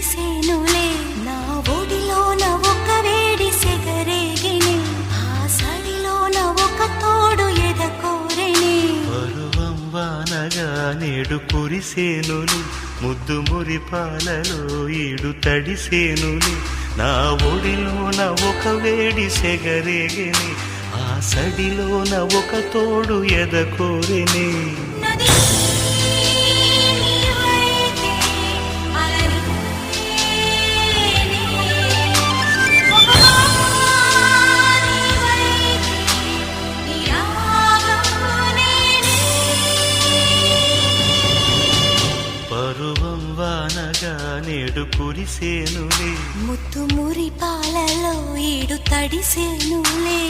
తడిసేనులే నా ఒడిలోన ఒక వేడి సెగరేగిని ఆ సడిలోన ఒక తోడు ఎదకోరెని పరువం వానగా నేడు కురిసేనులే ముద్దు మురిపాలలో ఈడు తడిసేనులే నా ఒడిలోన ఒక వేడి సెగరేగిని ఆ సడిలోన ఒక తోడు ఎదకోరెని పరువం వానగా నేడు కురిసేనులే ముత్తు మురి పాలలో ఈడు తడిసేనులే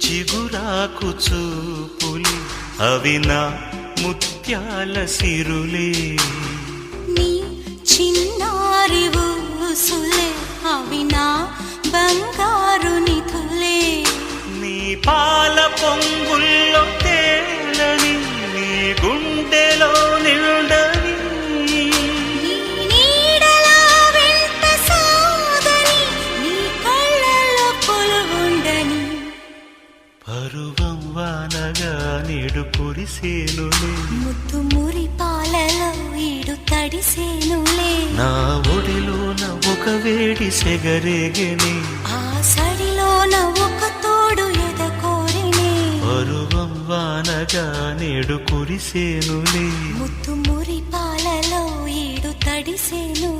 చిగురాకు చూపులి అవి నా ముత్యాల సిరులే నీ చిన్నారి ఊసులే అవి నా బంగారు నిధులే నీ పాల పొంగుల్లో తేలని నీ గుండెలో నిండని నీ నీడలా వెంట సాగని నీ కళ్ళలో కొలువుండని పరువం వానగా నేడు కురిసేనులే ముత్తు మురి పాలలో ఈడు తడిసేనులే నా ఒడిలోన ఒక వేడి సెగరేగిని ఆ సడిలోన ఒక తోడు ఎదకోరిని పరువం వానగా నేడు కురిసేనులే ముత్తు మురి పాలలో ఈడు తడిసేను